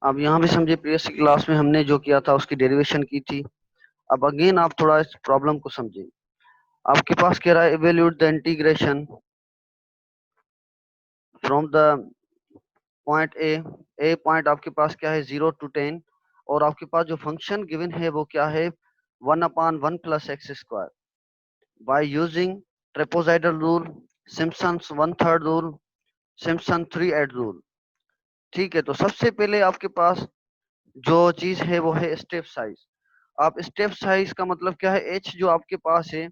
अब यहाँ भी समझिए प्रीवियस क्लास में हमने जो किया था उसकी डेरिवेशन की थी। अब अगेन आप थोड़ा इस प्रॉब्लम को समझें। आपके पास कह रहा है evaluate the integration from the point A point आपके पास क्या है 0 to 10, और आपके पास जो फंक्शन गिवन है वो क्या है 1/1 + x²। By using trapezoidal rule, Simpson's one third rule, Simpson three eighth rule. ठीक है, तो सबसे पहले आपके पास जो चीज है वो है स्टेप साइज। आप स्टेप साइज का मतलब क्या है, एच जो आपके पास है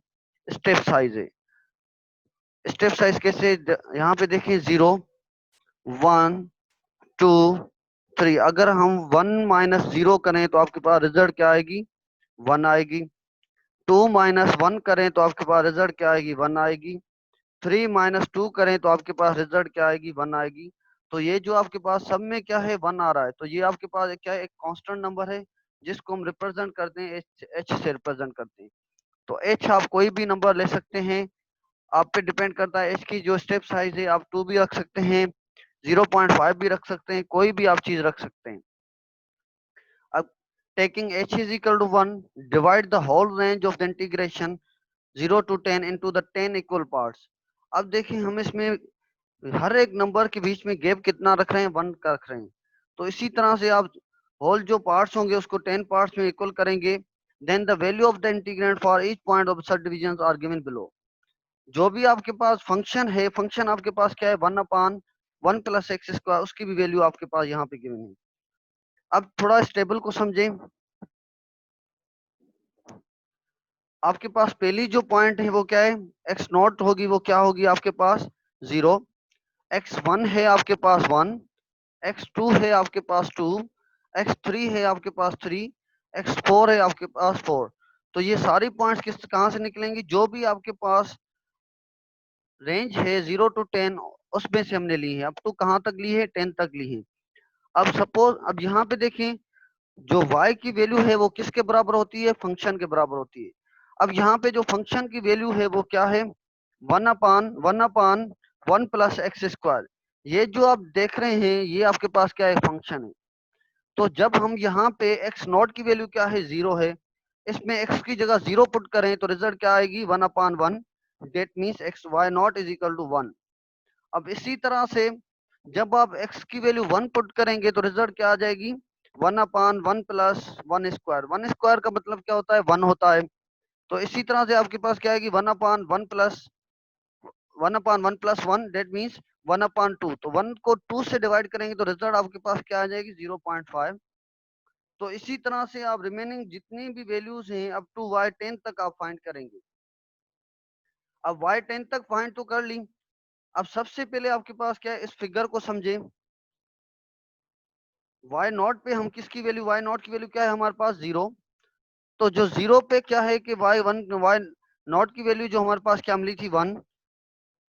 स्टेप साइज है। स्टेप साइज कैसे, यहाँ पे देखें 0 1 2 3। अगर हम 1 - 0 करें तो आपके पास रिजल्ट क्या आएगी 1 आएगी। 2 - 1 करें तो आपके पास रिजल्ट क्या आएगी 1 आएगी। 3 - 2 करें तो आपके पास रिजल्ट क्या आएगी 1 आएगी। तो ये जो आपके पास सब में क्या है 1 आ रहा है, तो ये आपके पास क्या है एक कांस्टेंट नंबर है जिसको हम रिप्रेजेंट करते हैं एच से रिप्रेजेंट करते हैं। तो एच आप कोई भी नंबर ले सकते हैं, आप पे डिपेंड करता है। एच की जो स्टेप साइज है आप 2 भी रख सकते हैं, 0.5 भी रख सकते हैं, कोई भी आप चीज रख सकते हैं। अब taking h is equal to 1, divide the whole range of the integration 0 to 10 into the 10 equal parts. अब देखिए हम इसमें हर एक नंबर के बीच में गैप कितना रख रहे हैं 1 का रख रहे हैं। तो इसी तरह से आप होल जो पार्ट्स होंगे उसको 10 पार्ट्स में इक्वल करेंगे। Then the value of the integrand for each point of subdivision are given below. जो भी आपके पास फंक्शन है, फंक्शन आपके पास क्या है 1/1 + x², उसकी भी वैल्यू आपके पास यहाँ पे गिवन है। अब थोड़ा इस टेबल को समझें। आपके पास पहली जो पॉइंट है वो क्या है x0 होगी, वो क्या होगी आपके पास 0। x1 है आपके पास 1, x2 है आपके पास 2, x3 है आपके पास 3, x4 है आपके पास 4। तो ये सारी पॉइंट्स किस कहाँ से निकलेंगी, जो भी आपके पास रेंज है 0 to 10 उसमें से हमने ली है। अब तो कहाँ तक ली है 10 तक ली है। अब सपोज अब यहाँ पे देखें जो y की वैल्यू है वो किसके बराबर होती है, फंक्शन के बराबर होती है। अब यहाँ पे जो फंक्शन की वैल्यू है वो क्या है 1/1 + x²। ये जो आप देख रहे हैं ये आपके पास क्या है फंक्शन है। तो जब हम यहाँ पे x0 की वैल्यू क्या है 0 है, इसमें x की जगह 0 पुट करें तो रिजल्ट क्या आएगी 1/1। That means x y not is equal to 1। अब इसी तरह से जब आप x की वैल्यू 1 पुट करेंगे तो रिजल्ट क्या आ जाएगी 1/1 + 1²। 1² का मतलब क्या होता है 1 होता है। तो इसी तरह से आपके पास क्या आएगी 1/1 + 1 डेट मीन्स 1/2। तो 1 को 2 से डिवाइड करेंगे तो रिजल्ट आपके पास क्या आ जाएगी 0.5। तो इसी तरह से आप रिमेनिंग जितनी भी वैल्यूज हैं अप टू y10 तक आप फाइंड करेंगे। अब y10 तक फाइंड तो कर ली। अब सबसे पहले आपके पास क्या है इस फिगर को समझे। y0 पे हम किसकी वैल्यू, y0 की वैल्यू क्या है हमारे पास 0। तो जो 0 पे क्या है कि y0 की वैल्यू जो हमारे पास क्या मिली थी 1,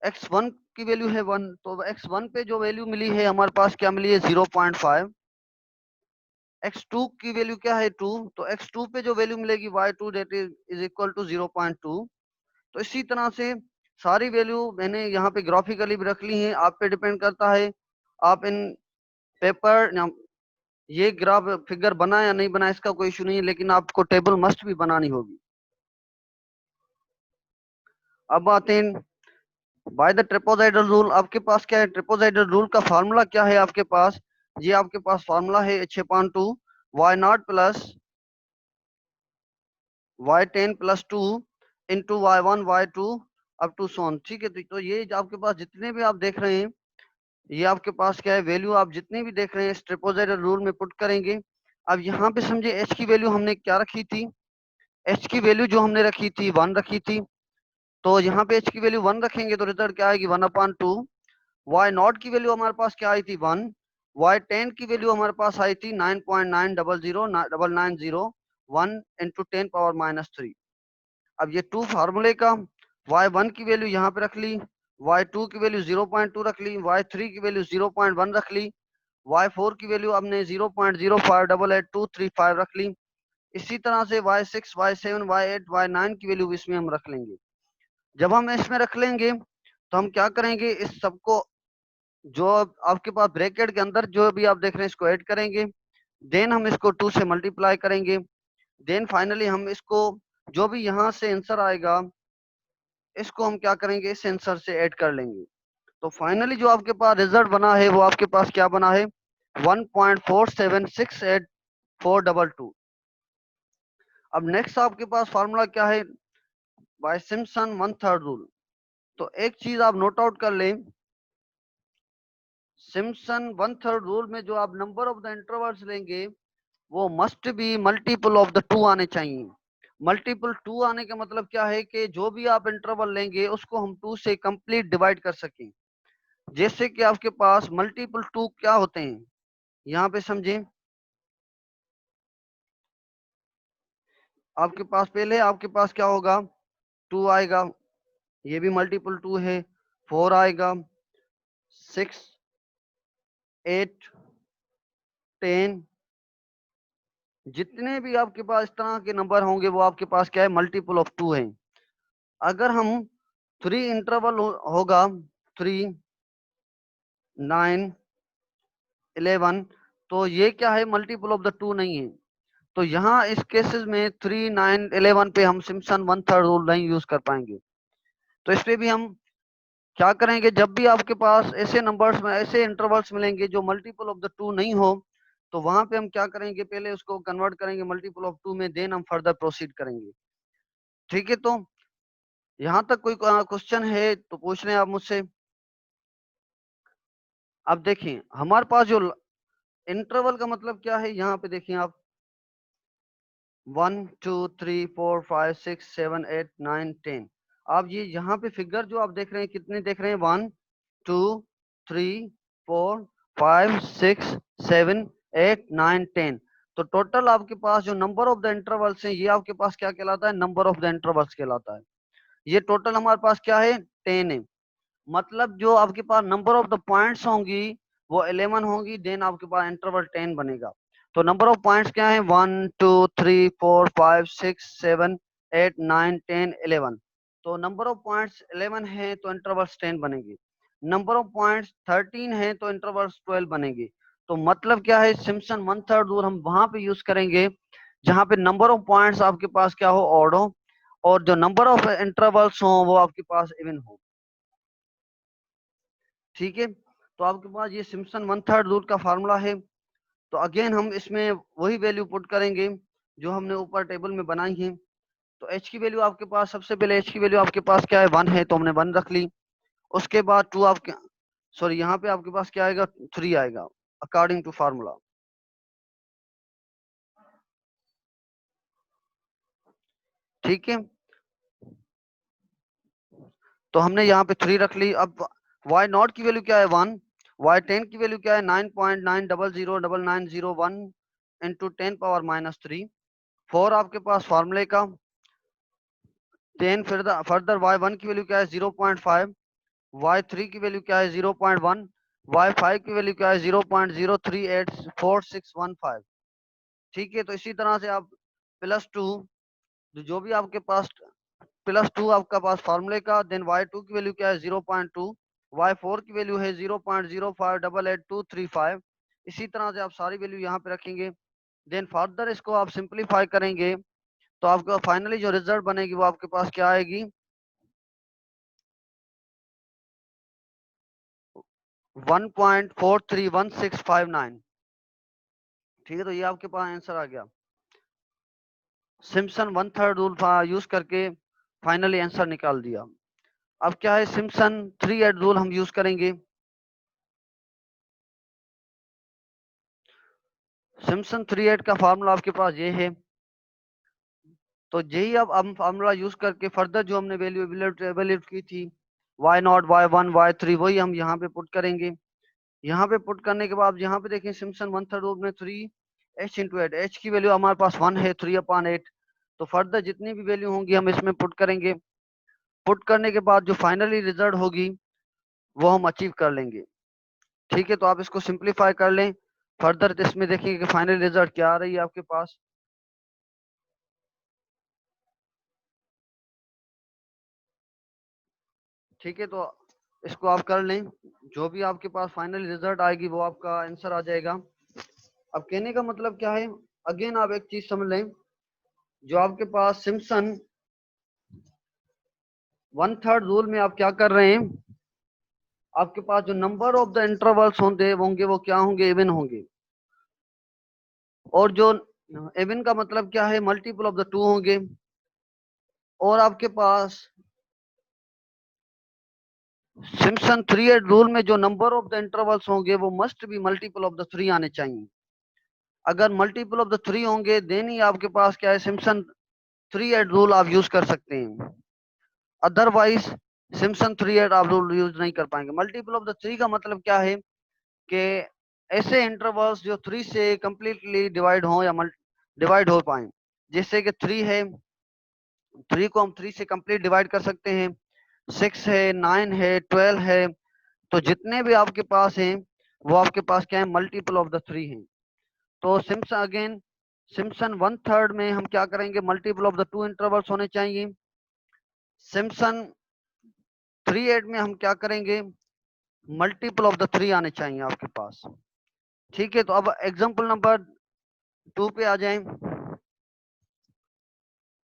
x1 की वैल्यू है 1, तो x1 पे जो वैल्यू मिली है हमारे पास क्या मिली है 0.5। x2 की वैल्यू क्या है 2, तो x2 पे जो वैल्यू मिलेगी y2 date is equal to 0.2। तो इसी तरह से सारी वैल्यू मैंने यहाँ पे ग्राफिकली भी रख ली है, आप पे डिपेंड करता है आप इन पेपर ये ग्राफ फिगर बना या नहीं बना इसका कोई इशू नहीं है, लेकिन आपको टेबल मस्ट भी बनानी होगी। अब आते हैं बाय द ट्रेपोजाइडल रूल। आपके पास क्या है ट्रेपोजाइडल रूल का फार्मूला क्या है आपके पास, ये आपके पास फार्मूला है h/2 y0 + y10 + 2 into y1 y2 up to सोन। ठीक है, तो ये आपके पास जितने भी आप देख रहे हैं ये आपके पास क्या है वैल्यू आप जितनी भी देख रहे हैं इस ट्रेपोजाइडल रूल में पुट करेंगे। अब यहाँ पे समझे h की वैल्यू हमने क्या रखी थी, h की वैल्यू जो हमने रखी थी 1 रखी थी। तो यहाँ पे h की वैल्यू 1 रखेंगे तो रिजल्ट क्या आएगी 1/2। y0 की वैल्यू हमारे पास क्या आई थी 1, y10 की वैल्यू हमारे पास आई थी 9.9000990 1 × 10⁻³ अब ये 2 फार्मूले का y1 की वैल्यू यहाँ पे रख ली, y2 की वैल्यू 0.2 रख ली, y3 की वैल्यू 0.1 रख ली, y4 की वैल्यू हमने 0.0588235 रख ली। इसी तरह से y6 y7 y8 y9 की वैल्यू इसमें हम रख लेंगे। जब हम इसमें रख लेंगे तो हम क्या करेंगे इस सबको जो आपके पास ब्रैकेट के अंदर जो भी आप देख रहे हैं इसको ऐड करेंगे। देन हम इसको 2 से मल्टीप्लाई करेंगे, देन फाइनली हम इसको जो भी यहाँ से आंसर आएगा इसको हम क्या करेंगे, इस आंसर से ऐड कर लेंगे। तो फाइनली जो आपके पास रिजल्ट बना है वो आपके पास क्या बना है, 1.476842। अब नेक्स्ट आपके पास फार्मूला क्या है, by Simpson one third rule. तो एक चीज आप नोट आउट कर लें, सिम्पसन वन थर्ड रूल में जो आप नंबर ऑफ द इंटरवल्स लेंगे वो must be multiple of the two आने चाहिए। मल्टीपल टू आने का मतलब क्या है कि जो भी आप इंटरवल लेंगे उसको हम टू से कंप्लीट डिवाइड कर सकें। जैसे कि आपके पास मल्टीपल टू क्या होते हैं, यहाँ पे समझें। आपके पास पहले आपके पास क्या होगा, टू आएगा, ये भी मल्टीपल टू है, 4 आएगा, 6, 8, 10, जितने भी आपके पास इस तरह के नंबर होंगे वो आपके पास क्या है, मल्टीपल ऑफ टू है। अगर हम 3 इंटरवल होगा, 3, 9, 11, तो ये क्या है, मल्टीपल ऑफ द टू नहीं है। तो यहाँ इस केसेस में 3, 9, 11 पे हम सिम्पसन वन थर्ड रूल नहीं यूज कर पाएंगे। तो इस पे भी हम क्या करेंगे, जब भी आपके पास ऐसे नंबर्स में ऐसे इंटरवल्स मिलेंगे जो मल्टीपल ऑफ द टू नहीं हो, तो वहां पे हम क्या करेंगे, पहले उसको कन्वर्ट करेंगे मल्टीपल ऑफ टू में, देन हम फर्दर प्रोसीड करेंगे। ठीक है, तो यहाँ तक कोई क्वेश्चन है तो पूछ लें आप मुझसे। अब देखिए हमारे पास जो इंटरवल का मतलब क्या है, यहाँ पे देखिए आप 1, 2, 3, 4, 5, 6, 7, 8, 9, 10। आप ये यहाँ पे फिगर जो आप देख रहे हैं कितने देख रहे हैं, 1, 2, 3, 4, 5, 6, 7, 8, 9, 10। तो टोटल आपके पास जो नंबर ऑफ द इंटरवल्स हैं ये आपके पास क्या कहलाता है, नंबर ऑफ द इंटरवल्स कहलाता है। ये टोटल हमारे पास क्या है, 10 है। मतलब जो आपके पास नंबर ऑफ द पॉइंट्स होंगी वो 11 होंगी, देन आपके पास इंटरवल 10 बनेगा। तो नंबर ऑफ पॉइंट्स क्या है, 1, 2, 3, 4, 5, 6, 7, 8, 9, 10, 11। तो नंबर ऑफ पॉइंट्स 11 है तो इंटरवल्स 10 बनेंगे। नंबर ऑफ पॉइंट्स 13 है तो इंटरवल्स 12 बनेंगे। तो मतलब क्या है, सिम्पसन वन थर्ड रूल हम वहां पे यूज करेंगे जहां पे नंबर ऑफ पॉइंट्स आपके पास क्या हो, ऑड हो, और जो नंबर ऑफ इंटरवल्स हो वो आपके पास इवन हो। ठीक है, तो आपके पास ये सिम्पसन वन थर्ड रूल का फार्मूला है। तो अगेन हम इसमें वही वैल्यू पुट करेंगे जो हमने ऊपर टेबल में बनाई है। तो एच की वैल्यू आपके पास, सबसे पहले एच की वैल्यू आपके पास क्या है, 1 है तो हमने 1 रख ली। उसके बाद 2 आपके, सॉरी यहाँ पे आपके पास क्या आएगा, 3 आएगा अकॉर्डिंग टू फार्मूला। ठीक है, तो हमने यहाँ पे 3 रख ली। अब वाई नॉट की वैल्यू क्या है, 1। वाई 10 की वैल्यू क्या है, 9.900991 इंटू 10⁻³ 4 आपके पास फार्मूले का। 10 फर्दर वाई 1 की वैल्यू क्या है, 0.5। वाई 3 की वैल्यू क्या है, 0.1। वाई 5 की वैल्यू क्या है, 0.0384615। ठीक है, तो इसी तरह से आप +2, जो भी आपके पास +2 आपका पास फार्मूले का, देन वाई 2 की वैल्यू क्या है, 0.2। वाई 4 की वैल्यू है 0.0588235। इसी तरह से आप सारी वैल्यू यहाँ पे रखेंगे, देन फर्दर इसको आप सिंप्लीफाई करेंगे तो आपका फाइनली जो रिजल्ट बनेगी वो आपके पास क्या आएगी, 1.431659। ठीक है, तो ये आपके पास आंसर आ गया। Simpson one third rule use करके फाइनली आंसर निकाल दिया। अब क्या है, सिम्पसन थ्री एड रूल हम यूज करेंगे। सिम्पसन थ्री एड का फार्मूला आपके पास ये है। तो यही अब हम फार्मूला यूज करके फर्दर जो हमने वैल्यू एवेल्यूएट की थी, y not, y one, y three, वही हम यहाँ पे पुट करेंगे। यहाँ पे पुट करने के बाद यहाँ पे देखें सिम्पसन वन थर्ड रूल में 3h/8, एच की वैल्यू हमारे पास 1 है, 3/8। तो फर्दर जितनी भी वैल्यू होंगी हम इसमें पुट करेंगे। पुट करने के बाद जो फाइनली रिजल्ट होगी वो हम अचीव कर लेंगे। ठीक है, तो आप इसको सिंप्लीफाई कर लें। फर्दर इसमें देखिए कि फाइनल रिजल्ट क्या आ रही है आपके पास। ठीक है, तो इसको आप कर लें, जो भी आपके पास फाइनल रिजल्ट आएगी वो आपका आंसर आ जाएगा। अब कहने का मतलब क्या है, अगेन आप एक चीज समझ लें, जो आपके पास सिम्पसन 1/3 रूल में आप क्या कर रहे हैं, आपके पास जो नंबर ऑफ द इंटरवल्स होंगे वो क्या होंगे, इवन होंगे। और जो इवन का मतलब क्या है, मल्टीपल ऑफ द 2 होंगे। और आपके पास सिम्पसन 3/8 रूल में जो नंबर ऑफ द इंटरवल्स होंगे वो must be multiple of the 3 आने चाहिए। अगर मल्टीपल ऑफ द 3 होंगे देन ही आपके पास क्या है, सिम्पसन 3/8 रूल आप यूज कर सकते हैं। अदरवाइज सिम्पसन 3/8 आप रूल यूज नहीं कर पाएंगे। मल्टीपल ऑफ द 3 का मतलब क्या है कि ऐसे इंटरवल्स जो 3 से कंप्लीटली डिवाइड हो या डिवाइड हो पाए। जैसे कि 3 है, 3 को हम 3 से कंप्लीट डिवाइड कर सकते हैं, 6 है, 9 है, 12 है। तो जितने भी आपके पास हैं वो आपके पास क्या है, मल्टीपल ऑफ द 3 हैं। तो सिम्पसन 1/3 में हम क्या करेंगे, मल्टीपल ऑफ द 2 इंटरवल्स होने चाहिए। सिम्पसन 3/8 में हम क्या करेंगे, मल्टीपल ऑफ द 3 आने चाहिए आपके पास। ठीक है, तो अब एग्जांपल नंबर 2 पे आ जाएं।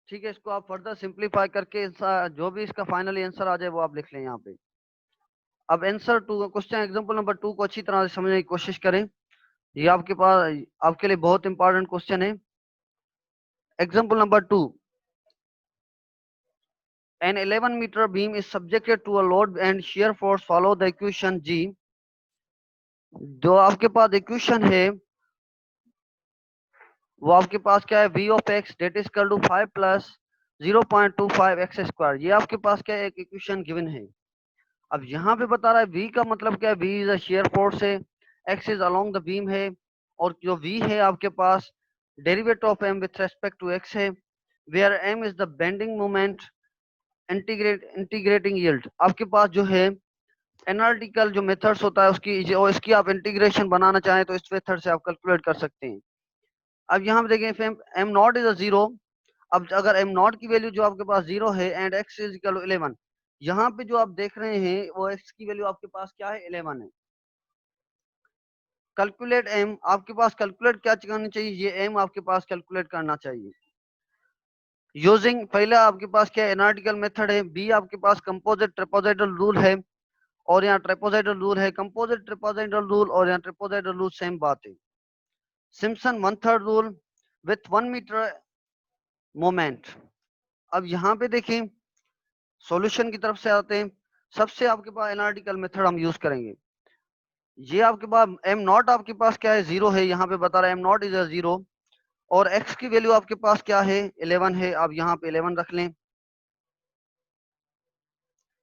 ठीक है, इसको आप फर्दर सिंप्लीफाई करके जो भी इसका फाइनली आंसर आ जाए वो आप लिख लें यहाँ पे। अब आंसर 2 क्वेश्चन एग्जांपल नंबर 2 को अच्छी तरह से समझने की कोशिश करें। ये आपके पास आपके लिए बहुत इंपॉर्टेंट क्वेश्चन है। Example number 2, an 11-meter beam is subjected to a load and shear force, follow the equation G। जो आपके पास इक्वेशन है वो आपके पास क्या है, v of x that is equal to 5 plus 0.25 x square. ये आपके पास क्या है, एक इक्वेशन गिवन है। अब यहाँ पे बता रहा है v का मतलब क्या है, v is a shear force है, x is along the beam है, और जो v है आपके पास derivative of m with respect to x है, where m is the bending moment, integrating yield. आपके पास जो है एनालिटिकल जो मेथड्स होता है उसकी, और इसकी आप इंटीग्रेशन बनाना चाहें तो इस मेथड से आप कैलकुलेट कर सकते हैं। अब यहाँ पे देखें, एम नॉट इज अ 0। अब अगर एम नॉट की वैल्यू जो आपके पास 0 है and x is equal to 11, यहाँ पे जो आप देख रहे हैं वो एक्स की वैल्यू आपके पास क्या है, 11 है। कैलकुलेट एम, आपके पास कैलकुलेट क्या करनी चाहिए, ये एम आपके पास कैलकुलेट करना चाहिए यूजिंग, पहले आपके पास क्या एनालिटिकल मेथड है, बी आपके पास कंपोजिट ट्रेपेजॉइडल रूल है, और यहाँ ट्रेपेजॉइडल रूल है, कंपोजिट ट्रेपेजॉइडल रूल और यहाँ ट्रेपेजॉइडल रूल सेम बात है। Simpson 1/3 rule with 1 meter moment. अब यहाँ पे देखें, सॉल्यूशन की तरफ से आते हैं। सबसे आपके पास एनालिटिकल मेथड हम यूज करेंगे। ये आपके पास एम नॉट आपके पास क्या है, 0 है, यहाँ पे बता रहा है एम नॉट इज अ 0, और एक्स की वैल्यू आपके पास क्या है, 11 है। आप यहाँ पे 11 रख लें।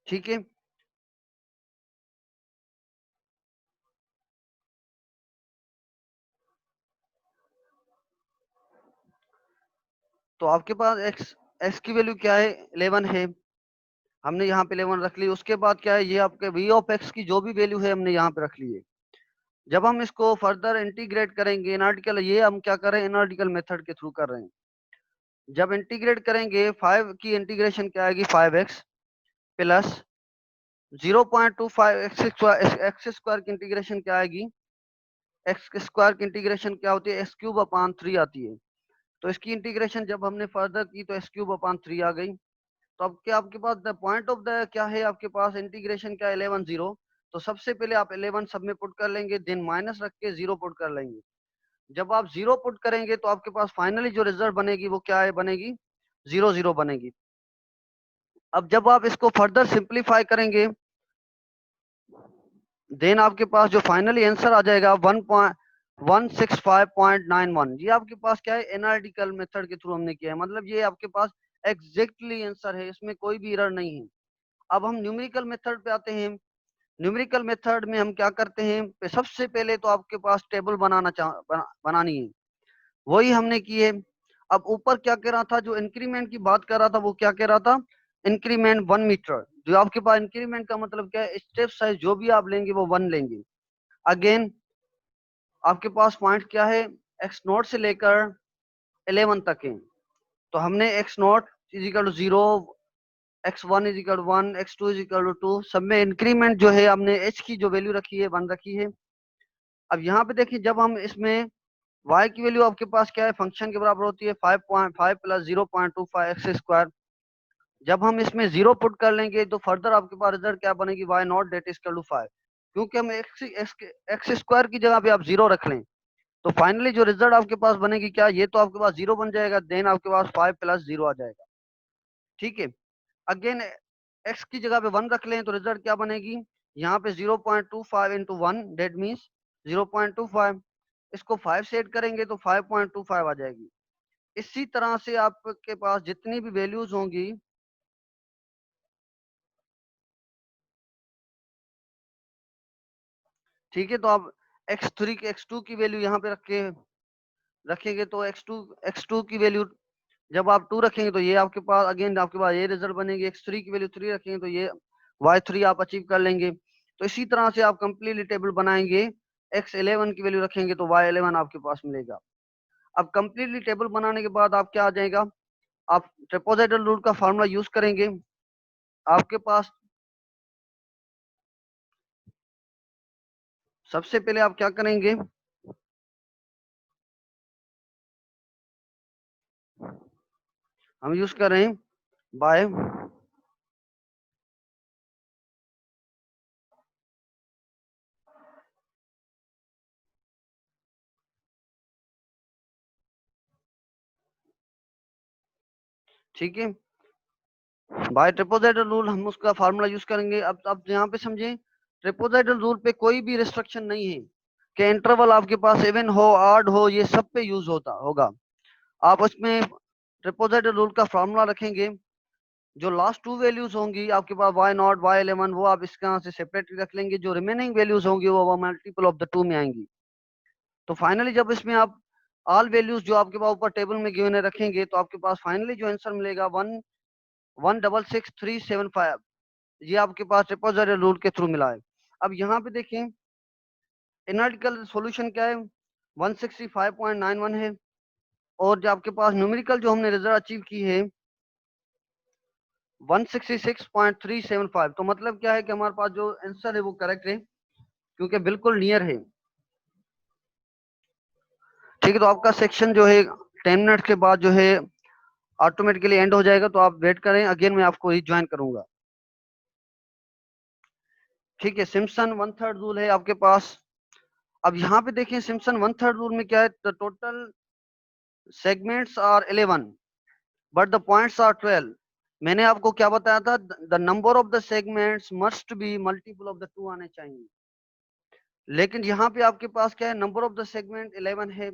ठीक है, तो आपके पास एक्स एक्स की वैल्यू क्या है, 11 है, हमने यहाँ पे 11 रख ली। उसके बाद क्या है, ये आपके v ऑफ एक्स की जो भी वैल्यू है हमने यहाँ पे रख ली है। जब हम इसको फर्दर इंटीग्रेट करेंगे एनालिटिकल, ये हम क्या कर रहे हैं, एनालिटिकल मेथड के थ्रू कर रहे हैं। जब इंटीग्रेट करेंगे 5 की इंटीग्रेशन क्या आएगी, 5x प्लस 0.25 एक्स स्क्वायर की इंटीग्रेशन क्या आएगी, एक्स स्क्वायर की इंटीग्रेशन क्या होती है, एक्स क्यूब अपॉन 3 आती है। तो इसकी इंटीग्रेशन जब हमने फर्दर की तो एक्स क्यूब अपॉन 3 आ गई। तो अब क्या आपके पास द पॉइंट ऑफ द क्या है, आपके पास इंटीग्रेशन क्या है, 11 0। तो सबसे पहले आप 11 सब में पुट कर लेंगे, देन माइनस रख के 0 पुट कर लेंगे। जब आप 0 पुट करेंगे तो आपके पास फाइनली जो रिजल्ट बनेगी वो क्या है, बनेगी 0 0 बनेगी। अब जब आप इसको फर्दर सिंप्लीफाई करेंगे देन आपके पास जो फाइनली आंसर आ जाएगा 1.165.91। ये आपके पास क्या है, एनालिटिकल मेथड के थ्रू हमने किया है, मतलब ये आपके पास एग्जैक्टली आंसर है, इसमें कोई भी एरर नहीं है। अब हम न्यूमेरिकल मेथड पे आते हैं। न्यूमेरिकल मेथड में हम क्या करते हैं, सबसे पहले तो आपके पास टेबल बनानी है, वही हमने की है। अब ऊपर क्या कह रहा था, जो इंक्रीमेंट की बात कर रहा था वो क्या कह रहा था, इंक्रीमेंट 1 मीटर। जो आपके पास इंक्रीमेंट का मतलब क्या है, स्टेप साइज जो भी आप लेंगे वो 1 लेंगे। अगेन आपके पास पॉइंट क्या है, एक्स नोट से लेकर 11 तक है। तो हमने x naught is equal to 0, x1 is equal to 1, x2 is equal to 2, सब में इंक्रीमेंट जो है हमने h की जो वैल्यू रखी है 1 रखी है। अब यहाँ पे देखिए, जब हम इसमें y की वैल्यू आपके पास क्या है, फंक्शन के बराबर होती है 5.5 प्लस 0.25 एक्स स्क्वायर। जब हम इसमें 0 पुट कर लेंगे तो फर्दर आपके पास रिजल्ट क्या बनेगी, y naught that is equal to 5। क्योंकि हम एक्स स्क्वायर की जगह पे आप 0 रख लें तो फाइनली जो रिजल्ट आपके पास बनेगी क्या, ये तो आपके पास 0 बन जाएगा, देन आपके पास 5 प्लस 0 आ जाएगा। ठीक है, अगेन एक्स की जगह पे 1 रख लें तो रिजल्ट क्या बनेगी, यहाँ पे 0.25 इंटू 1 डेट मीन्स 0.25। इसको 5 से ऐड करेंगे तो 5.25 आ जाएगी। इसी तरह से आपके पास जितनी भी वैल्यूज होंगी, ठीक है, तो आप x3 की x2 की वैल्यू यहाँ पे रखेंगे तो x2 की वैल्यू जब आप 2 रखेंगे तो ये आपके पास अगेन आपके पास ये रिजल्ट बनेगी, x3 की वैल्यू 3 रखेंगे तो ये y3 आप अचीव कर लेंगे। तो इसी तरह से आप कंप्लीटली टेबल बनाएंगे, x11 की वैल्यू रखेंगे तो y11 आपके पास मिलेगा। अब कंप्लीटली टेबल बनाने के बाद आप क्या आ जाएगा, आप ट्रेपेजॉइडल रूल का फार्मूला यूज करेंगे। आपके पास सबसे पहले आप क्या करेंगे, हम यूज कर रहे हैं बाय, ठीक है, बाय ट्रेपेजॉइडल रूल हम उसका फार्मूला यूज करेंगे। अब यहाँ पे समझें, ट्रेपेजॉइडल रूल पे कोई भी रिस्ट्रिक्शन नहीं है कि इंटरवल आपके पास इवन हो ऑड हो, ये सब पे यूज होता होगा। आप उसमें ट्रेपेजॉइडल रूल का फार्मूला रखेंगे, जो लास्ट 2 वैल्यूज होंगी आपके पास y नॉट y11 वो आप इसके यहाँ से सेपरेट रख लेंगे, जो रिमेनिंग वैल्यूज होंगी वो मल्टीपल ऑफ द 2 में आएंगी। तो फाइनली जब इसमें आप ऑल वैल्यूज जो आपके पास ऊपर टेबल में गिवन है रखेंगे तो आपके पास फाइनली जो आंसर मिलेगा 1,166,375, ये आपके पास ट्रेपेजॉइडल रूल के थ्रू मिला है। अब यहाँ पे देखें एनालिटिकल सॉल्यूशन क्या है, 165.91 है, और जो आपके पास न्यूमेरिकल जो हमने रिजल्ट अचीव की है 166.375। तो मतलब क्या है कि हमारे पास जो आंसर है वो करेक्ट है, क्योंकि बिल्कुल नियर है। ठीक है, तो आपका सेक्शन जो है 10 मिनट के बाद जो है ऑटोमेटिकली एंड हो जाएगा, तो आप वेट करें, अगेन मैं आपको रिज्वाइन करूंगा। ठीक है, सिम्पसन वन थर्ड रूल है आपके पास। अब यहाँ पे देखिए सिम्पसन वन थर्ड रूल में क्या है, the total segments are 11 but the points are 12। मैंने आपको क्या बताया था, the number of the segments must be multiple of the 2 आने चाहिए, लेकिन यहाँ पे आपके पास क्या है, नंबर ऑफ द सेगमेंट 11 है,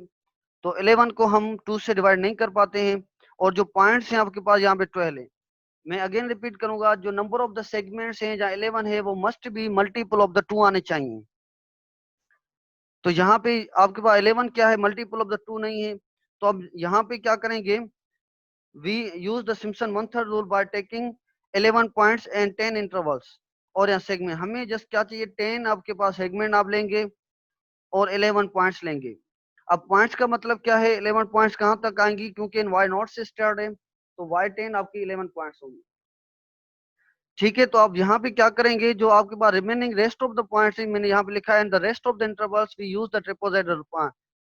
तो 11 को हम 2 से डिवाइड नहीं कर पाते हैं, और जो पॉइंट्स हैं आपके पास यहाँ पे 12 है। मैं अगेन रिपीट करूंगा, जो नंबर ऑफ द सेगमेंट्स हैं जहाँ 11 है वो must be multiple of the 2 आने चाहिए। तो यहाँ पे आपके पास 11 क्या है, मल्टीपल ऑफ द 2 नहीं है। तो अब यहाँ पे क्या करेंगे, we use the Simpson one third rule by taking 11 points and 10 intervals. और यहाँ सेगमेंट हमें जस्ट क्या चाहिए, 10 आपके पास सेगमेंट आप लेंगे और 11 पॉइंट्स लेंगे। अब पॉइंट्स का मतलब क्या है, 11 पॉइंट्स कहाँ तक आएंगी, क्योंकि इन वाई नॉट से स्टार्ट है, तो वाई 10 आपकी 11 पॉइंट्स होंगी। ठीक है, तो आप यहाँ पे क्या करेंगे, जो आपके पास remaining rest of the points मैंने यहाँ पे लिखा है, in the rest of the intervals we use the trapezoidal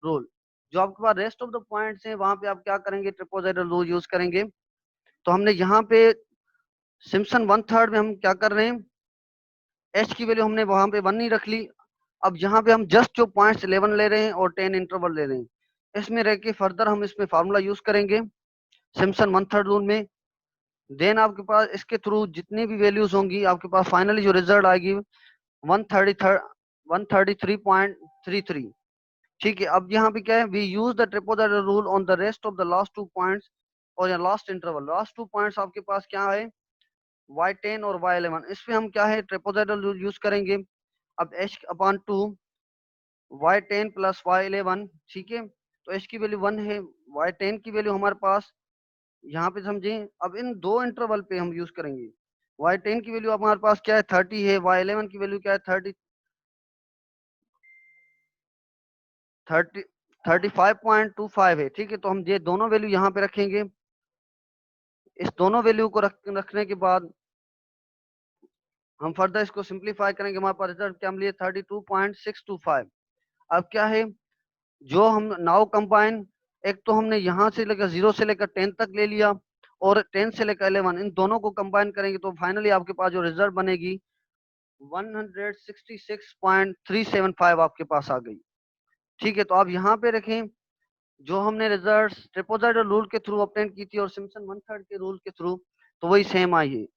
rule. जो आपके पास रेस्ट ऑफ द पॉइंट्स हैं वहां पे आप क्या करेंगे, ट्रेपेजॉइडल रूल यूज करेंगे। तो हमने यहाँ पे सिम्पसन वन थर्ड में हम क्या कर रहे हैं, एच की वैल्यू हमने वहां पे 1 नहीं रख ली। अब यहाँ पे हम जस्ट जो पॉइंट्स 11 ले रहे हैं और 10 इंटरवल ले रहे हैं, इसमें रह के फर्दर हम इसमें फार्मूला यूज करेंगे सिम्पसन वन थर्ड रूल में। देन आपके पास इसके थ्रू जितनी भी वैल्यूज होंगी आपके पास फाइनली जो रिजल्ट आएगी 133.33। ठीक है, अब यहाँ पे क्या है, we use the trapezoidal rule on the rest of the last 2 points, और यहाँ लास्ट इंटरवल लास्ट 2 पॉइंट्स आपके पास क्या है, y10 और y11, इसमें हम क्या है ट्रेपेजॉइडल रूल यूज करेंगे। अब h/2 y10 प्लस y11, ठीक है, तो h की वैल्यू 1 है, y10 की वैल्यू हमारे पास यहाँ पे समझें, अब इन दो इंटरवल पे हम यूज करेंगे। y10 की वैल्यू हमारे पास क्या है 30 है, y11 की वैल्यू क्या है 30 35.25 है। ठीक है, तो हम ये दोनों वैल्यू यहाँ पे रखेंगे। इस दोनों वैल्यू को रखने के बाद हम फर्दर इसको सिंप्लीफाई करेंगे, हमारे पास रिजल्ट क्या मिले 32.625। अब क्या है, जो हम नाउ कंबाइन, एक तो हमने यहाँ से लेकर 0 से लेकर 10 तक ले लिया और 10 से लेकर 11, इन दोनों को कंबाइन करेंगे तो फाइनली आपके पास जो रिजल्ट बनेगी 166.375 आपके पास आ गई। ठीक है, तो आप यहाँ पे रखें जो हमने रिजल्ट ट्रेपेजॉइडल रूल के थ्रू ऑब्टेन की थी और सिम्पसन वन थर्ड के रूल के थ्रू, तो वही सेम आई है।